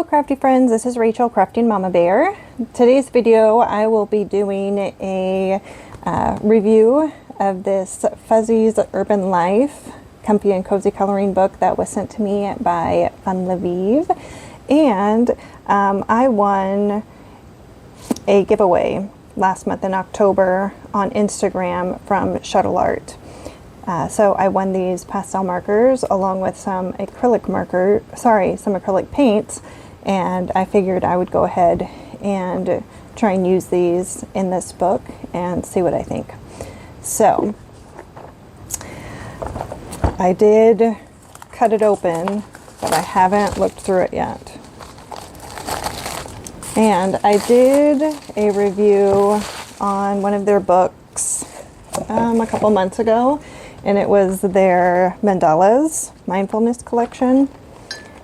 Hello crafty friends, this is Rachel, Crafting Mama Bear. Today's video I will be doing a review of this Fuzzy's Urban Life Comfy and Cozy coloring book that was sent to me by languo-lab. And I won a giveaway last month in October on Instagram from Shuttle Art. So I won these pastel markers along with some acrylic paints, and I figured I would go ahead and try and use these in this book and see what I think. So I did cut it open, but I haven't looked through it yet. And I did a review on one of their books a couple months ago, and it was their mandalas mindfulness collection,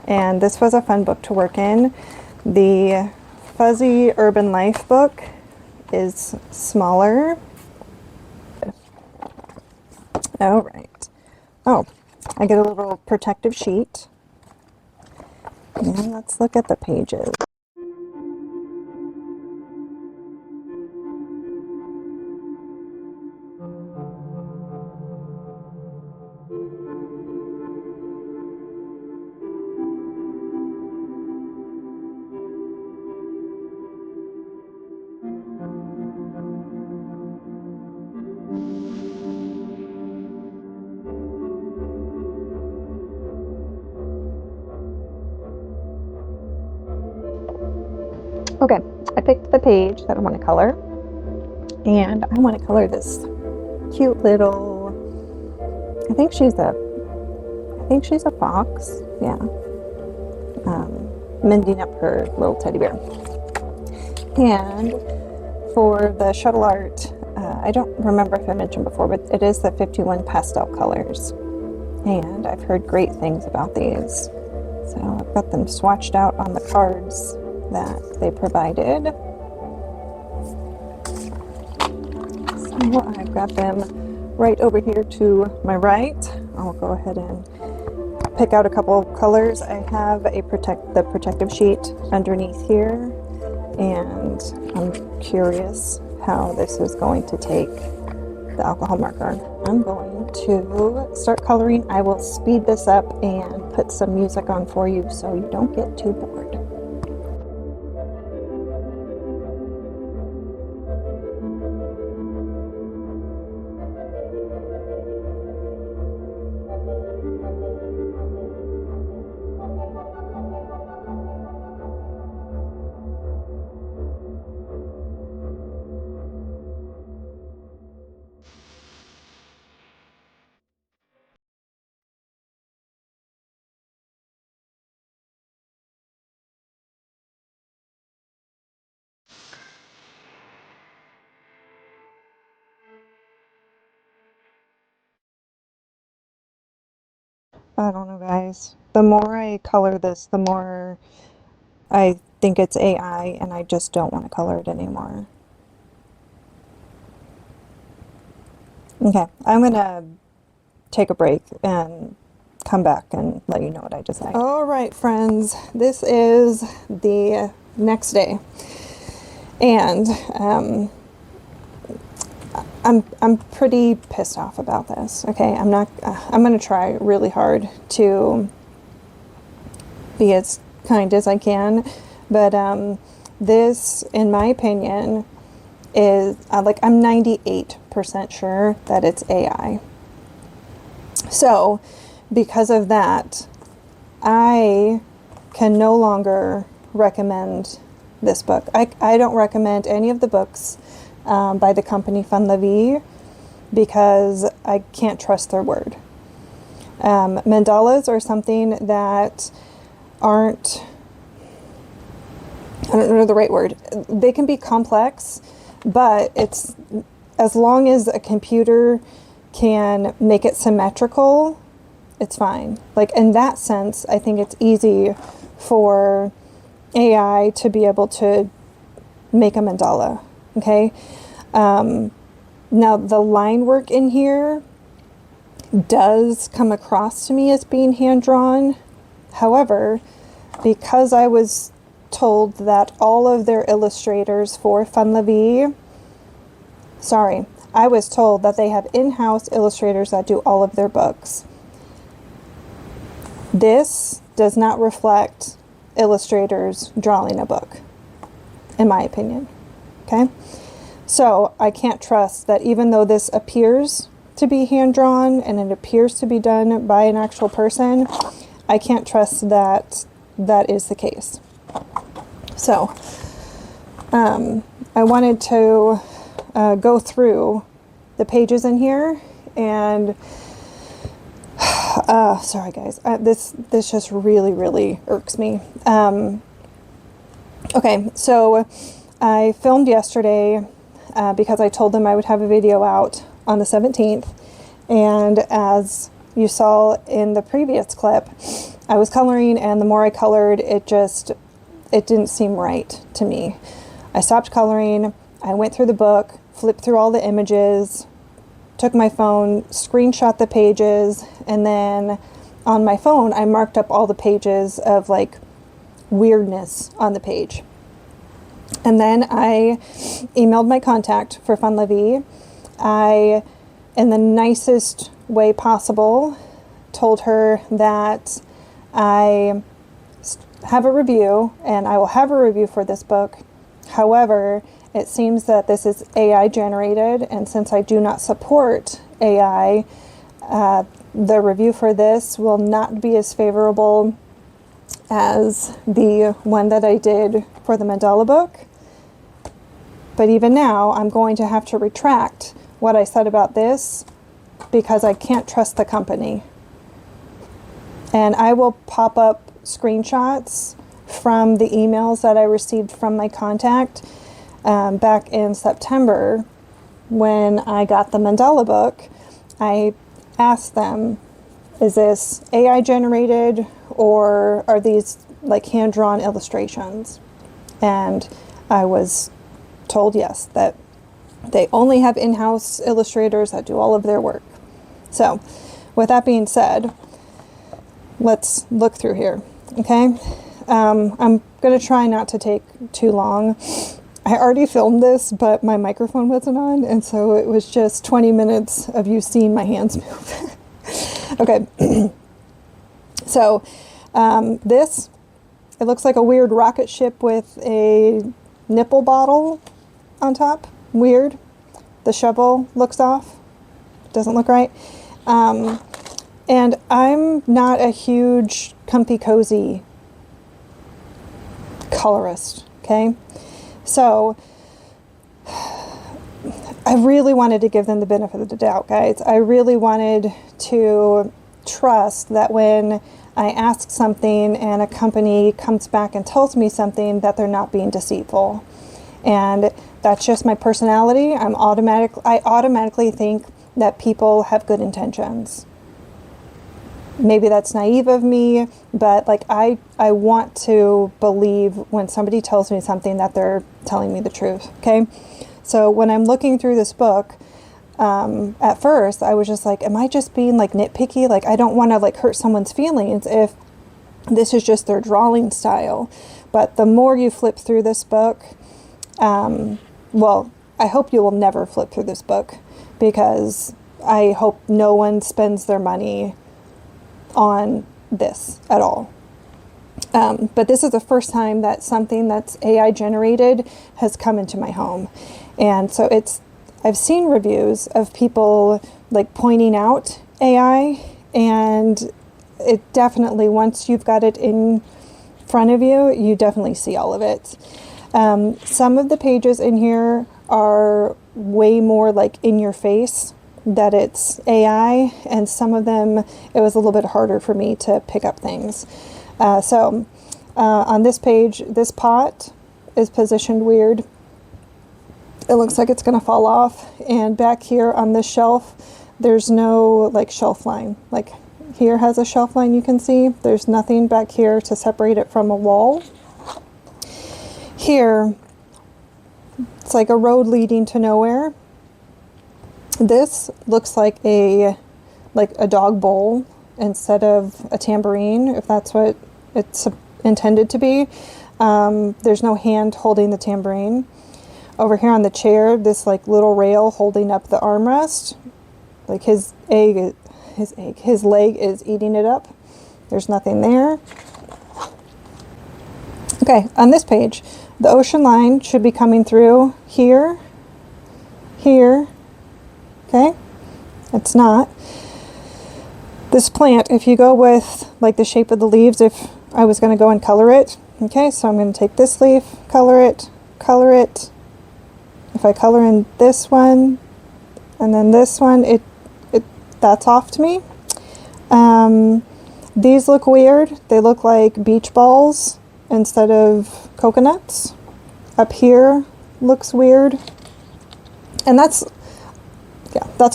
and this was a fun book to work in. The Fuzzy Urban Life book is smaller. All right. Oh, I get a little protective sheet, and let's look at the pages. Okay, I picked the page that I want to color, and I want to color this cute little, I think she's a fox, yeah, mending up her little teddy bear. And for the Shuttle Art, I don't remember if I mentioned before, but it is the 51 pastel colors, and I've heard great things about these. So I've got them swatched out on the cards that they provided. So I've got them right over here to my right. I'll go ahead and pick out a couple colors. I have the protective sheet underneath here, and I'm curious how this is going to take the alcohol marker. I'm going to start coloring. I will speed this up and put some music on for you so you don't get too bored. I don't know, guys. The more I color this, the more I think it's AI, and I just don't want to color it anymore. Okay, I'm gonna take a break and come back and let you know what I decide. All right, friends, this is the next day, and I'm pretty pissed off about this. Okay, I'm gonna try really hard to be as kind as I can, but this, in my opinion, is like, I'm 98% sure that it's AI. So because of that, I can no longer recommend this book. I don't recommend any of the books by the company languo-lab because I can't trust their word. Mandalas are something that aren't, I don't know the right word. They can be complex, but it's, as long as a computer can make it symmetrical, it's fine. Like, in that sense, I think it's easy for AI to be able to make a mandala. Okay. Now the line work in here does come across to me as being hand drawn. However, because I was told that all of their illustrators for Fun La Vie, I was told that they have in-house illustrators that do all of their books. This does not reflect illustrators drawing a book, in my opinion. Okay? So I can't trust that even though this appears to be hand-drawn and it appears to be done by an actual person, I can't trust that that is the case. So I wanted to go through the pages in here and sorry guys, this just really irks me. Okay, so I filmed yesterday because I told them I would have a video out on the 17th, and as you saw in the previous clip, I was coloring, and the more I colored, it didn't seem right to me. I stopped coloring, I went through the book, flipped through all the images, took my phone, screenshot the pages, and then on my phone I marked up all the pages of like weirdness on the page. And then I emailed my contact for Fun La Vie. I, in the nicest way possible, told her that I have a review, and I will have a review for this book. However, it seems that this is AI generated, and since I do not support AI, the review for this will not be as favorable as the one that I did for the mandala book. But even now, I'm going to have to retract what I said about this because I can't trust the company. And I will pop up screenshots from the emails that I received from my contact back in September when I got the mandala book. I asked them, is this AI generated or are these like hand-drawn illustrations? And I was told yes, that they only have in-house illustrators that do all of their work. So with that being said, let's look through here. Okay, I'm going to try not to take too long. I already filmed this, but my microphone wasn't on, and so it was just 20 minutes of you seeing my hands move. Okay, so this, it looks like a weird rocket ship with a nipple bottle on top. Weird. The shovel looks off. Doesn't look right. And I'm not a huge comfy cozy colorist, okay? So I really wanted to give them the benefit of the doubt, guys. I really wanted to trust that when I ask something and a company comes back and tells me something, that they're not being deceitful. And that's just my personality. I automatically think that people have good intentions. Maybe that's naive of me, but like I want to believe when somebody tells me something that they're telling me the truth, okay? So when I'm looking through this book, at first I was just like, am I just being like nitpicky? Like I don't want to like hurt someone's feelings if this is just their drawing style. But the more you flip through this book, well, I hope you will never flip through this book, because I hope no one spends their money on this at all. But this is the first time that something that's AI generated has come into my home. And so I've seen reviews of people like pointing out AI, and it definitely, once you've got it in front of you, you definitely see all of it. Some of the pages in here are way more like in your face that it's AI, and some of them it was a little bit harder for me to pick up things. So on this page, this pot is positioned weird. It looks like it's going to fall off, and back here on this shelf there's no like shelf line. Like here has a shelf line, you can see there's nothing back here to separate it from a wall. Here it's like a road leading to nowhere. This looks like a dog bowl instead of a tambourine, if that's what it's intended to be. There's no hand holding the tambourine. Over here on the chair, this like little rail holding up the armrest. Like his leg is eating it up. There's nothing there. Okay, on this page, the ocean line should be coming through here, here, okay? It's not. This plant, if you go with like the shape of the leaves, if I was going to go and color it, okay, so I'm going to take this leaf, color it, color it. If I color in this one, and then this one, that's off to me. These look weird. They look like beach balls instead of coconuts. Up here looks weird. And that's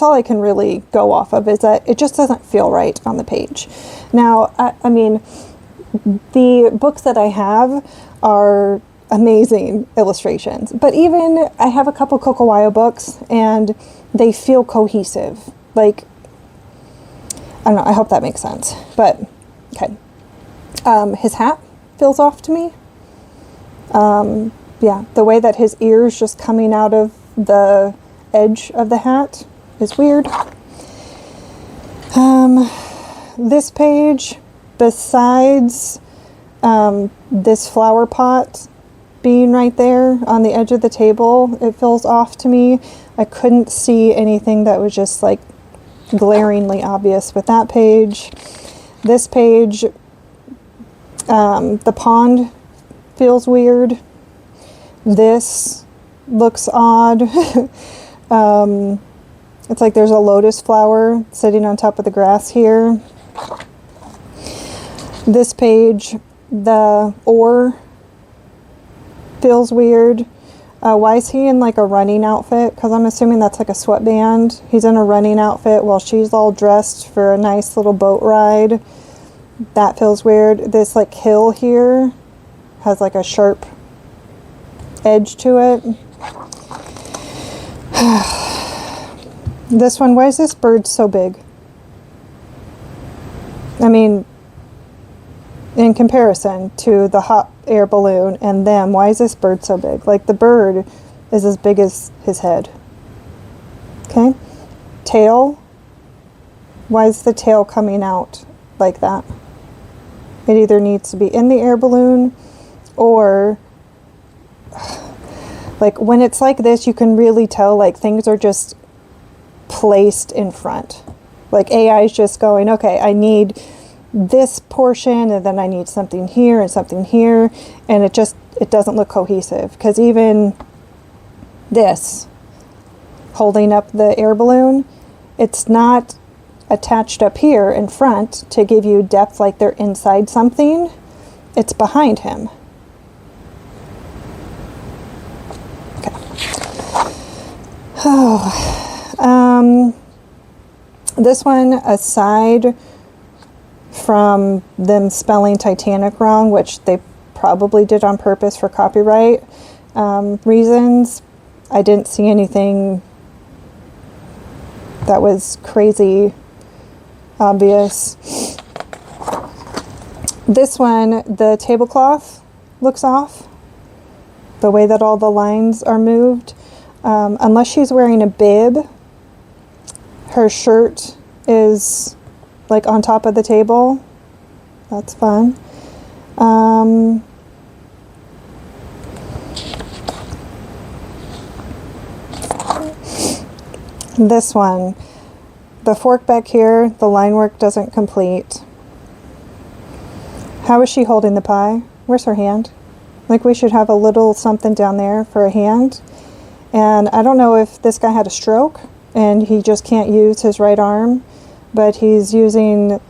all I can really go off of, is that it just doesn't feel right on the page. Now, I mean, the books that I have are amazing illustrations, but even I have a couple Cocowayo books and they feel cohesive. Like, I don't know, I hope that makes sense, but okay. His hat feels off to me. Yeah, the way that his ears just coming out of the edge of the hat is weird. This page, besides this flower pot being right there on the edge of the table, it feels off to me. I couldn't see anything that was just like glaringly obvious with that page. This page, the pond feels weird. This looks odd. It's like there's a lotus flower sitting on top of the grass here. This page, the oar feels weird. Why is he in like a running outfit? Because I'm assuming that's like a sweatband. He's in a running outfit while she's all dressed for a nice little boat ride. That feels weird. This like hill here has like a sharp edge to it. This one, why is this bird so big? I mean, in comparison to the hot air balloon and them, why is this bird so big? Like, the bird is as big as his head. Okay? Tail. Why is the tail coming out like that? It either needs to be in the air balloon, or like when it's like this, you can really tell like things are just placed in front. Like AI is just going, okay, I need this portion, and then I need something here and something here, and it doesn't look cohesive. Because even this holding up the air balloon, it's not attached up here in front to give you depth like they're inside something. It's behind him. Okay. This one, aside from them spelling Titanic wrong, which they probably did on purpose for copyright reasons, I didn't see anything that was crazy obvious. This one, the tablecloth looks off. The way that all the lines are moved. Unless she's wearing a bib, her shirt is like on top of the table. That's fun. This one, the fork back here, the line work doesn't complete. How is she holding the pie? Where's her hand? Like, we should have a little something down there for a hand. And I don't know if this guy had a stroke and he just can't use his right arm, but he's using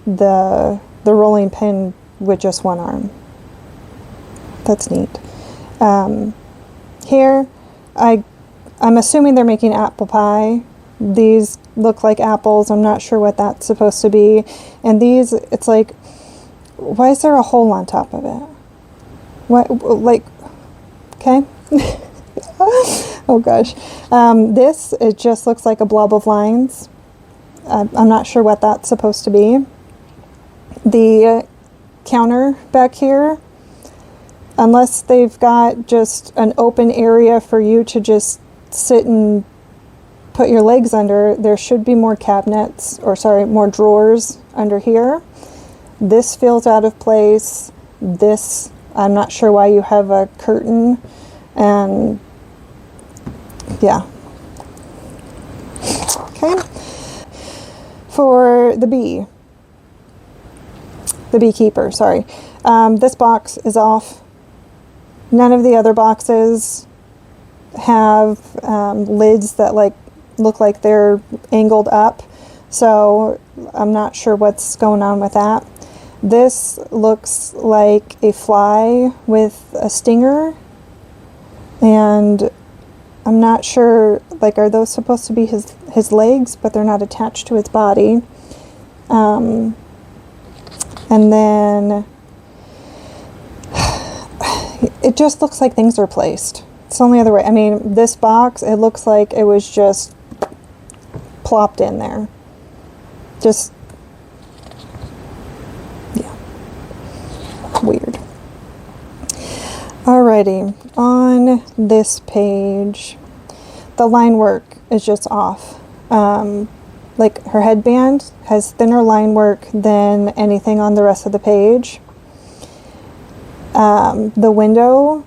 the rolling pin with just one arm. That's neat. Here, I'm assuming they're making apple pie. These look like apples. I'm not sure what that's supposed to be. And these, it's like, why is there a hole on top of it? What, like, okay. Oh gosh. This, it just looks like a blob of lines. I'm not sure what that's supposed to be. The counter back here, unless they've got just an open area for you to just sit and put your legs under, there should be more cabinets, or sorry, more drawers under here. This feels out of place. This, I'm not sure why you have a curtain, and yeah. Okay. For the beekeeper, sorry. This box is off. None of the other boxes have lids that like look like they're angled up, so I'm not sure what's going on with that. This looks like a fly with a stinger, and I'm not sure, like, are those supposed to be his legs, but they're not attached to his body. And then it just looks like things are placed. It's the only other way. I mean, this box, it looks like it was just plopped in there. Just, yeah, weird. Alrighty, on this page, the line work is just off. Like, her headband has thinner line work than anything on the rest of the page. The window,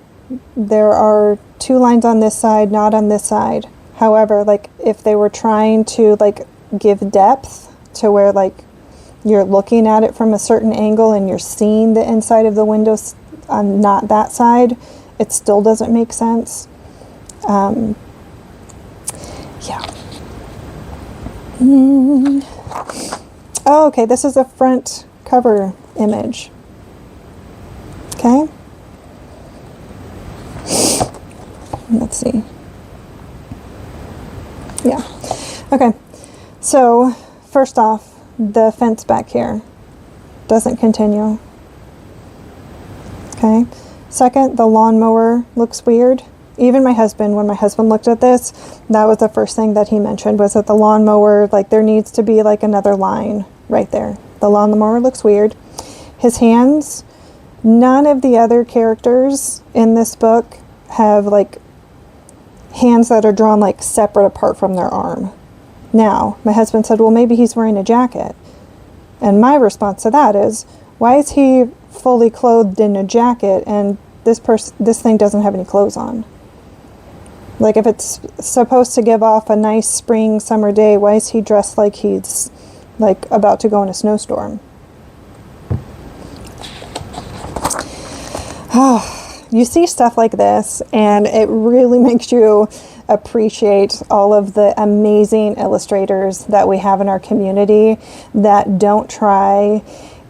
there are 2 lines on this side, not on this side. However, like, if they were trying to like give depth to where like you're looking at it from a certain angle and you're seeing the inside of the window on not that side, it still doesn't make sense. Yeah. Oh, okay, this is a front cover image. Okay. Let's see. Yeah. Okay. So, first off, the fence back here doesn't continue. Okay. Second, the lawnmower looks weird. Even my husband, when my husband looked at this, that was the first thing that he mentioned, was that the lawnmower, like, there needs to be like another line right there. The lawnmower looks weird. His hands, none of the other characters in this book have like hands that are drawn like separate apart from their arm. Now, my husband said, well, maybe he's wearing a jacket. And my response to that is, why is he fully clothed in a jacket and this thing doesn't have any clothes on? Like, if it's supposed to give off a nice spring summer day, why is he dressed like he's like about to go in a snowstorm? You see stuff like this and it really makes you appreciate all of the amazing illustrators that we have in our community that don't try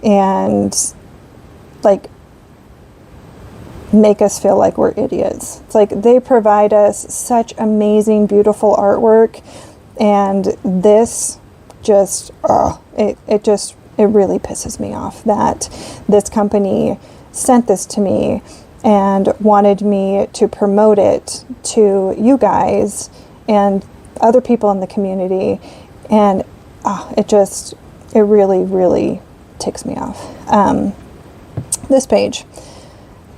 and like make us feel like we're idiots. It's like they provide us such amazing, beautiful artwork, and this just, it really pisses me off that this company sent this to me and wanted me to promote it to you guys and other people in the community, and it really, really ticks me off. This page,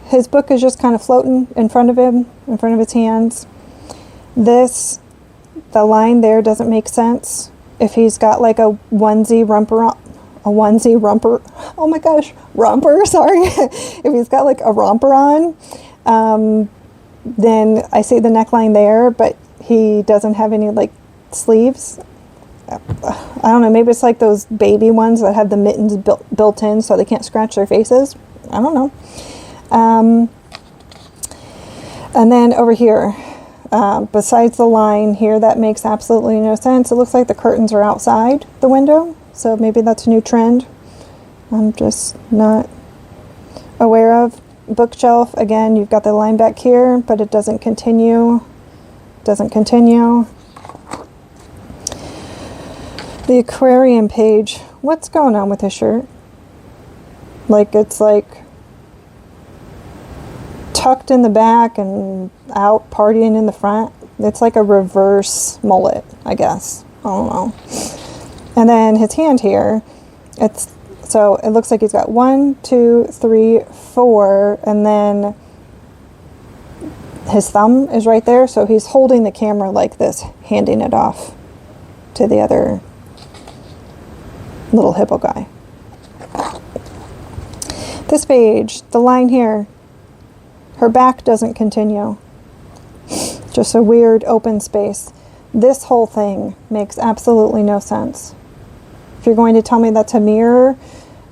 his book is just kind of floating in front of him, in front of his hands. The line there doesn't make sense. If he's got like a onesie romper, oh my gosh, romper, sorry. If he's got like a romper on, then I see the neckline there, but he doesn't have any like sleeves. I don't know, maybe it's like those baby ones that have the mittens built in so they can't scratch their faces. I don't know. And then over here, besides the line here, that makes absolutely no sense. It looks like the curtains are outside the window, so maybe that's a new trend I'm just not aware of. Bookshelf, again, you've got the line back here, but it doesn't continue. The aquarium page, what's going on with his shirt? Like, it's like tucked in the back and out partying in the front. It's like a reverse mullet, I guess. I don't know. And then his hand here, it's So it looks like he's got 1, 2, 3, 4, and then his thumb is right there. So he's holding the camera like this, handing it off to the other little hippo guy. This page, the line here, her back doesn't continue. Just a weird open space. This whole thing makes absolutely no sense. If you're going to tell me that's a mirror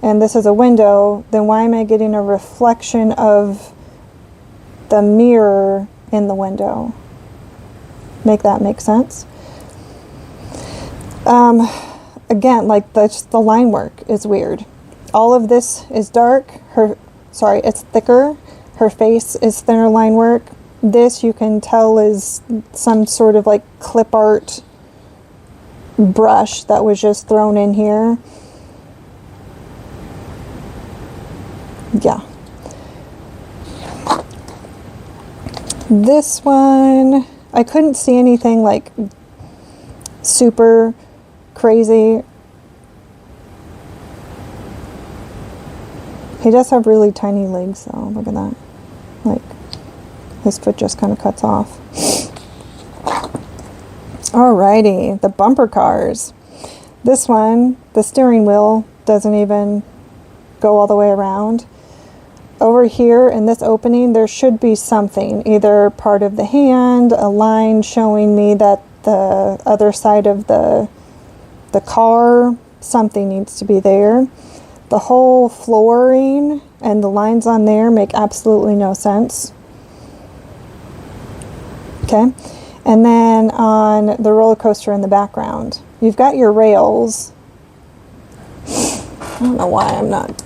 and this is a window, then why am I getting a reflection of the mirror in the window? Make that make sense? Again, like the line work is weird. All of this is dark. It's thicker. Her face is thinner line work. This you can tell is some sort of like clip art brush that was just thrown in here. Yeah. This one, I couldn't see anything like super crazy. He does have really tiny legs though, look at that. Like, his foot just kind of cuts off. Alrighty, the bumper cars. This one, the steering wheel doesn't even go all the way around. Over here in this opening, there should be something, either part of the hand, a line showing me that the other side of the car, something needs to be there. The whole flooring and the lines on there make absolutely no sense. Okay, and then on the roller coaster in the background, you've got your rails. I don't know why I'm not.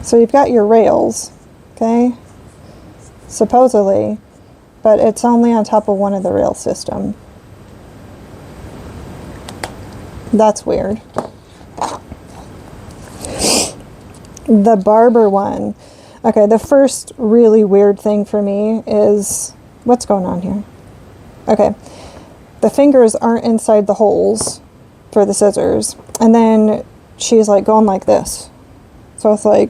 So you've got your rails, okay, supposedly, but it's only on top of one of the rail system. That's weird. The barber one. Okay, the first really weird thing for me is, what's going on here? Okay, the fingers aren't inside the holes for the scissors, and then she's like going like this. So it's like,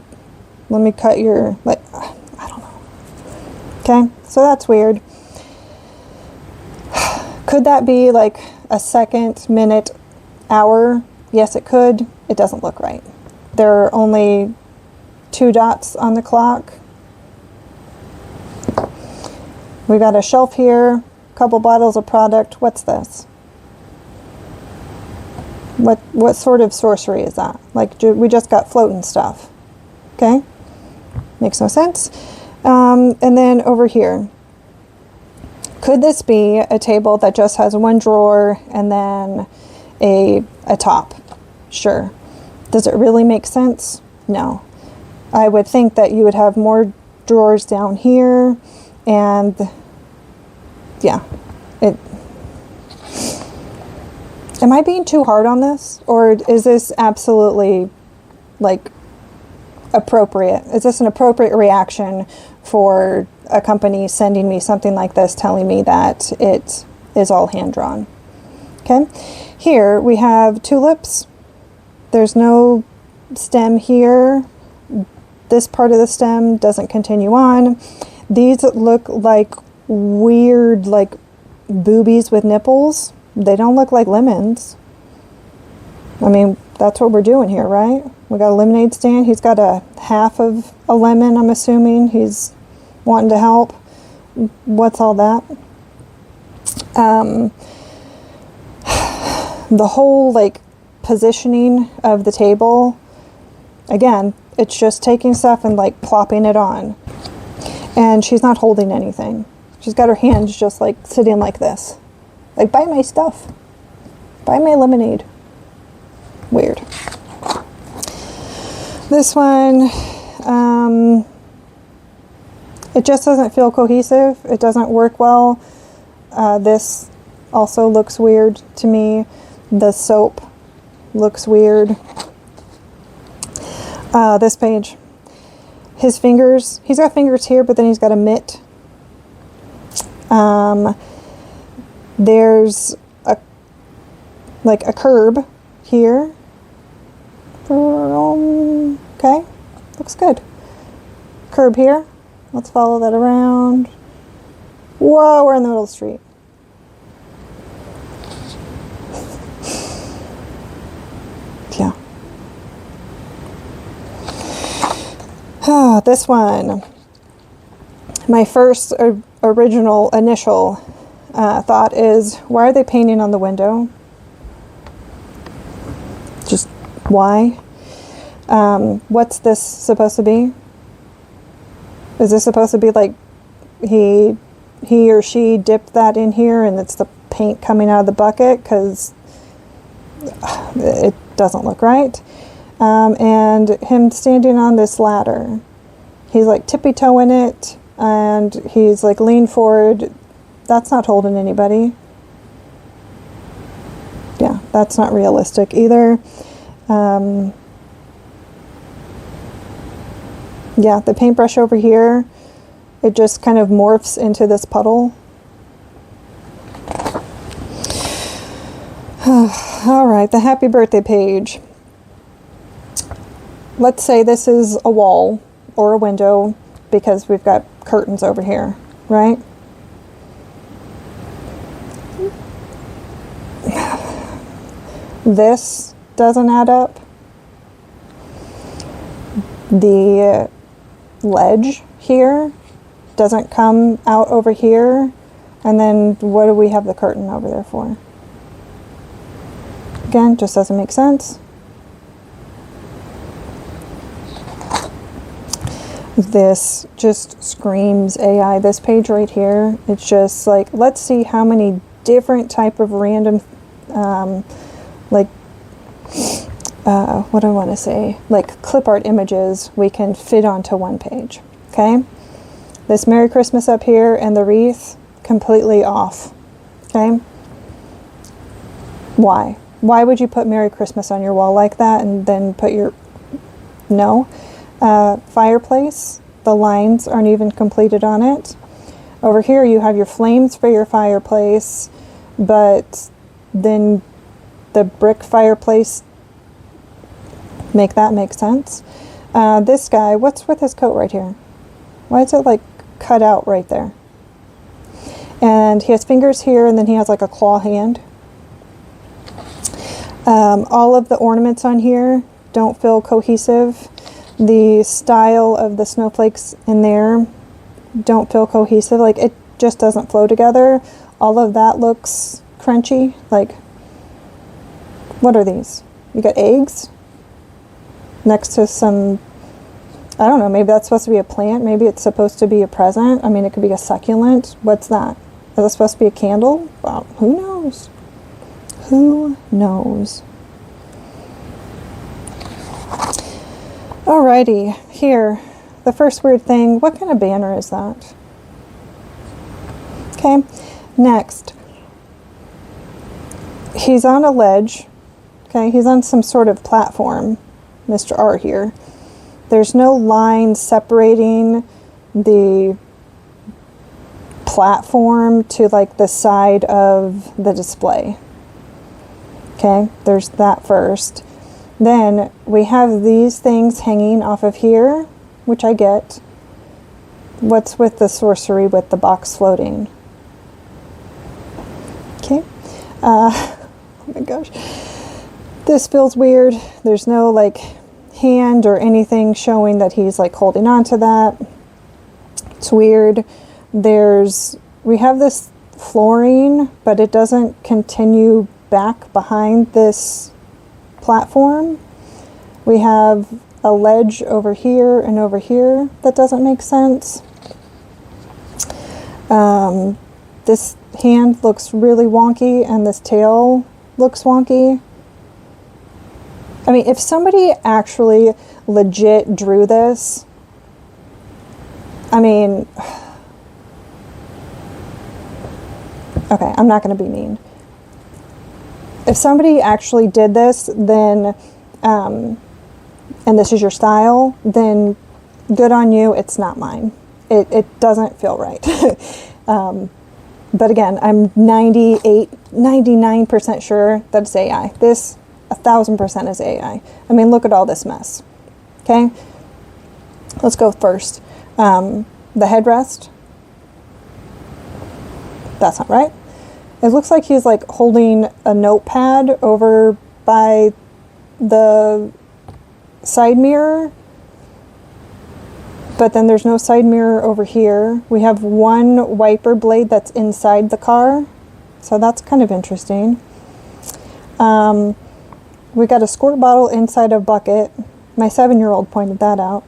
let me cut your, like, I don't know. Okay, so that's weird. Could that be like a second, minute, hour? Yes, it could. It doesn't look right. There are only 2 dots on the clock. We got a shelf here, a couple bottles of product. What's this? What sort of sorcery is that? Like, we just got floating stuff. Okay, makes no sense. And then over here, could this be a table that just has one drawer and then a top? Sure. Does it really make sense? No. I would think that you would have more drawers down here, and yeah, am I being too hard on this, or is this absolutely like appropriate? Is this an appropriate reaction for a company sending me something like this, telling me that it is all hand drawn? Okay, here we have tulips. There's no stem here. This part of the stem doesn't continue on. These look like weird, like boobies with nipples. They don't look like lemons. I mean, that's what we're doing here, right? We got a lemonade stand. He's got a half of a lemon, I'm assuming. He's wanting to help. What's all that? The whole like positioning of the table, again, it's just taking stuff and like plopping it on. And she's not holding anything. She's got her hands just like sitting like this. Like, buy my stuff. Buy my lemonade. Weird. This one, it just doesn't feel cohesive. It doesn't work well. This also looks weird to me. The soap looks weird. This page. His fingers, he's got fingers here, but then he's got a mitt. There's a curb here. Okay, looks good. Curb here. Let's follow that around. Whoa, we're in the middle of the street. Yeah. Oh, this one. My first original initial thought is, why are they painting on the window? Just why? What's this supposed to be? Is this supposed to be like he or she dipped that in here and it's the paint coming out of the bucket? Because it doesn't look right. And him standing on this ladder. He's like tippy-toeing it and he's like leaned forward. That's not holding anybody. Yeah, that's not realistic either. Yeah, the paintbrush over here, it just kind of morphs into this puddle. All right, the happy birthday page. Let's say this is a wall or a window because we've got curtains over here, right? This doesn't add up. The ledge here doesn't come out over here. And then what do we have the curtain over there for? Again, just doesn't make sense. This just screams AI. This page right here, it's just like, let's see how many different type of random, what do I want to say? Like clip art images we can fit onto one page. Okay? This Merry Christmas up here and the wreath, completely off. Okay? Why? Why would you put Merry Christmas on your wall like that and then put your... No. Fireplace, the lines aren't even completed on it. Over here you have your flames for your fireplace, but then the brick fireplace, make that make sense. This guy, what's with his coat right here? Why is it like cut out right there? And he has fingers here and then he has like a claw hand. All of the ornaments on here don't feel cohesive. The style of the snowflakes in there don't feel cohesive. Like it just doesn't flow together. All of that looks crunchy. Like, what are these? You got eggs next to some, I don't know, maybe that's supposed to be a plant. Maybe it's supposed to be a present. I mean, it could be a succulent. What's that? Is it supposed to be a candle? Well, who knows? Who knows? Alrighty, here, the first weird thing, what kind of banner is that? Okay, next, he's on a ledge, okay, he's on some sort of platform, Mr. R here. There's no line separating the platform to like the side of the display. Okay, there's that first. Then we have these things hanging off of here, which I get. What's with the sorcery with the box floating? Okay. Oh my gosh. This feels weird. There's no like hand or anything showing that he's like holding on to that. It's weird. We have this flooring, but it doesn't continue back behind this platform. We have a ledge over here and over here that doesn't make sense. This hand looks really wonky and this tail looks wonky. I mean, if somebody actually legit drew this, I mean, okay, I'm not going to be mean. If somebody actually did this, then, and this is your style, then good on you, it's not mine. It doesn't feel right. But again, I'm 99% sure that it's AI. This 1,000% is AI. I mean, look at all this mess. Okay, let's go first. The headrest. That's not right. It looks like he's like holding a notepad over by the side mirror, but then there's no side mirror over here. We have one wiper blade that's inside the car, so that's kind of interesting. We got a squirt bottle inside a bucket. My 7-year-old pointed that out.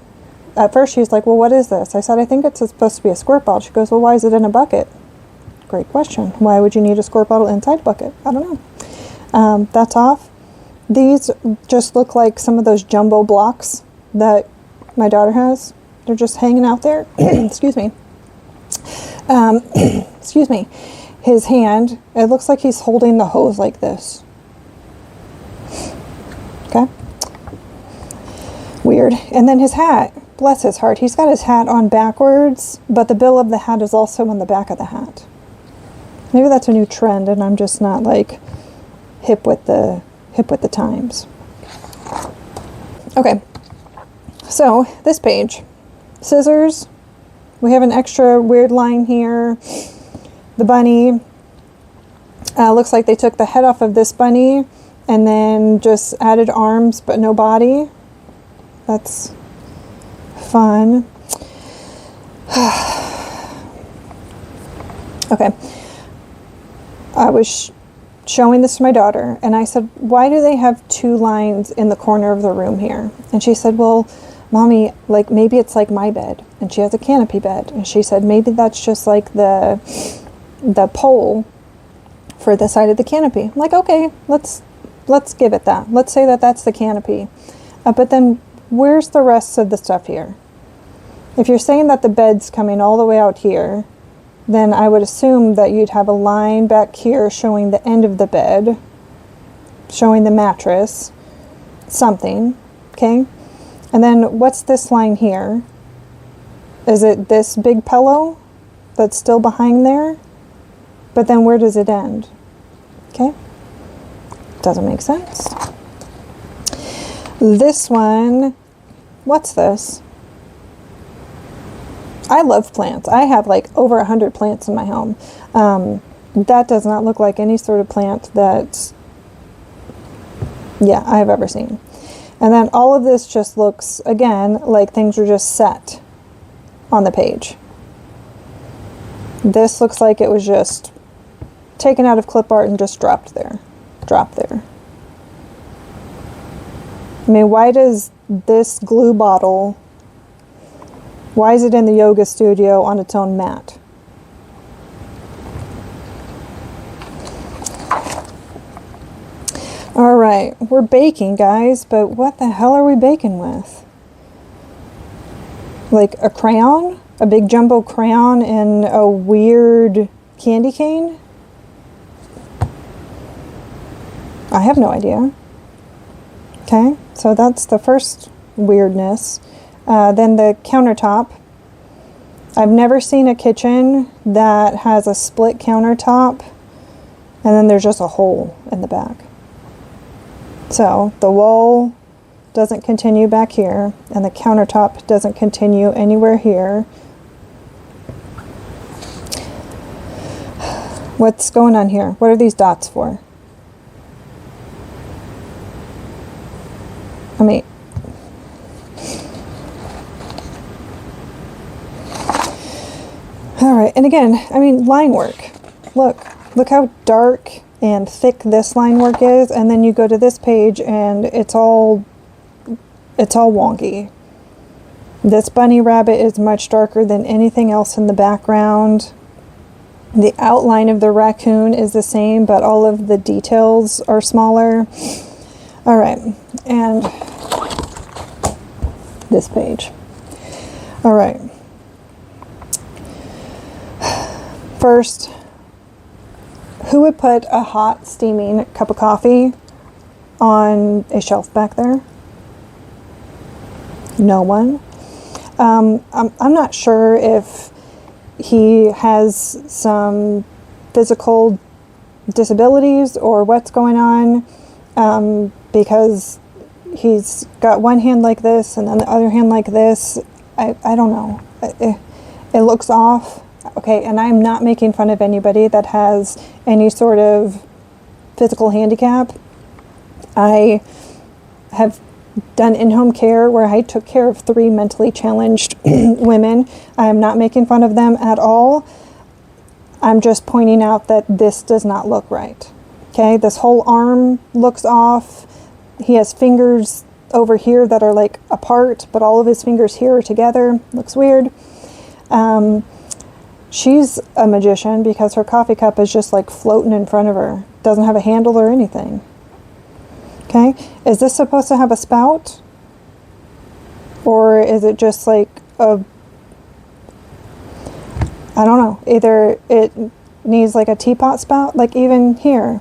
At first she's like, well, what is this? I said, I think it's supposed to be a squirt bottle. She goes, well, why is it in a bucket? Great question. Why would you need a squirt bottle inside a bucket? I don't know. That's off. These just look like some of those jumbo blocks that my daughter has. They're just hanging out there. Excuse me. Excuse me. His hand, it looks like he's holding the hose like this. Okay. Weird. And then his hat. Bless his heart. He's got his hat on backwards, but the bill of the hat is also on the back of the hat. Maybe that's a new trend and I'm just not like hip with the times. Okay. So this page, scissors. We have an extra weird line here. The bunny. Looks like they took the head off of this bunny and then just added arms but no body. That's fun. Okay. I was showing this to my daughter and I said, why do they have 2 lines in the corner of the room here? And she said, well, Mommy, like maybe it's like my bed. And she has a canopy bed. And she said, maybe that's just like the pole for the side of the canopy. I'm like, okay, let's give it that. Let's say that that's the canopy. But then where's the rest of the stuff here? If you're saying that the bed's coming all the way out here, then I would assume that you'd have a line back here showing the end of the bed, showing the mattress, something, okay? And then what's this line here? Is it this big pillow that's still behind there? But then where does it end? Okay? Doesn't make sense. This one, what's this? I love plants. I have like over 100 plants in my home. That does not look like any sort of plant that, yeah, I have ever seen. And then all of this just looks, again, like things are just set on the page. This looks like it was just taken out of clip art and just dropped there. Dropped there. I mean, why does this glue bottle, why is it in the yoga studio on its own mat? All right, we're baking, guys, but what the hell are we baking with? Like a crayon? A big jumbo crayon and a weird candy cane? I have no idea. Okay, so that's the first weirdness. Then the countertop. I've never seen a kitchen that has a split countertop and then there's just a hole in the back. So the wall doesn't continue back here and the countertop doesn't continue anywhere here. What's going on here? What are these dots for? I mean, all right, and again, I mean, line work. Look how dark and thick this line work is, and then you go to this page and it's all wonky. This bunny rabbit is much darker than anything else in the background. The outline of the raccoon is the same, but all of the details are smaller. All right, and this page. All right. First, who would put a hot, steaming cup of coffee on a shelf back there? No one. I'm not sure if he has some physical disabilities or what's going on. because he's got one hand like this and then the other hand like this. I don't know. It looks off. Okay, and I'm not making fun of anybody that has any sort of physical handicap. I have done in-home care where I took care of 3 mentally challenged women. I'm not making fun of them at all. I'm just pointing out that this does not look right. Okay, this whole arm looks off. He has fingers over here that are like apart, but all of his fingers here are together. Looks weird. She's a magician because her coffee cup is just like floating in front of her. Doesn't have a handle or anything. Okay, is this supposed to have a spout? Or is it just like a, I don't know, either it needs like a teapot spout, like even here.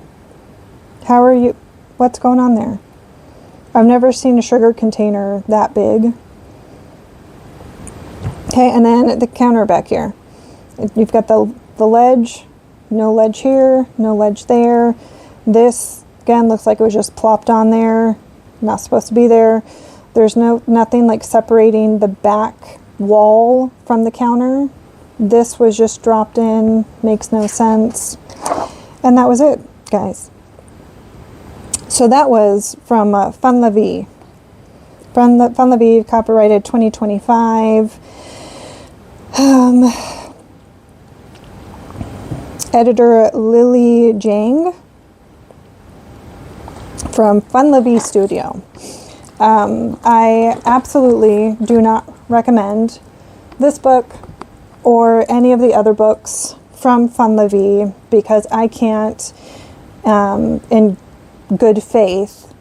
How are you, what's going on there? I've never seen a sugar container that big. Okay, and then the counter back here. You've got the ledge, no ledge here, no ledge there. This, again, looks like it was just plopped on there, not supposed to be there. There's nothing like separating the back wall from the counter. This was just dropped in, makes no sense. And that was it, guys. So that was from Fun La Vie. Fun La Vie, copyrighted 2025. Editor Lily Jang from Fun La Vie Studio. I absolutely do not recommend this book or any of the other books from Fun La Vie because I can't, in good faith,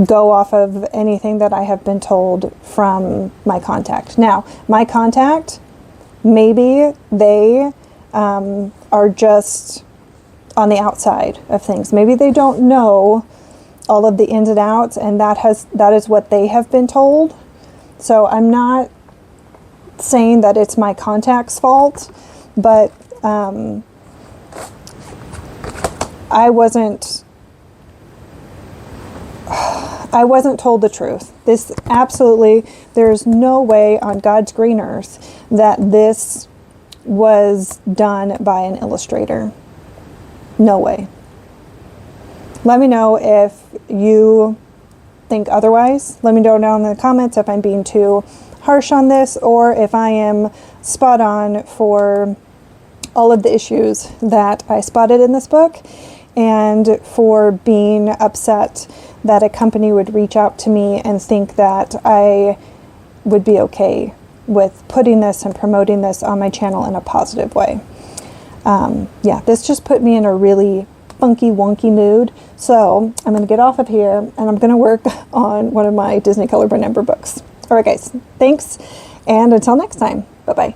go off of anything that I have been told from my contact. Now, my contact, maybe they are just on the outside of things. Maybe they don't know all of the ins and outs, and that is what they have been told. So I'm not saying that it's my contact's fault, but I wasn't told the truth. This absolutely, there's no way on God's green earth that this was done by an illustrator. No way. Let me know if you think otherwise. Let me know down in the comments if I'm being too harsh on this or if I am spot on for all of the issues that I spotted in this book and for being upset that a company would reach out to me and think that I would be okay with putting this and promoting this on my channel in a positive way. Yeah, this just put me in a really funky, wonky mood. So I'm going to get off of here and I'm going to work on one of my Disney Color by Number books. All right, guys, thanks. And until next time, bye-bye.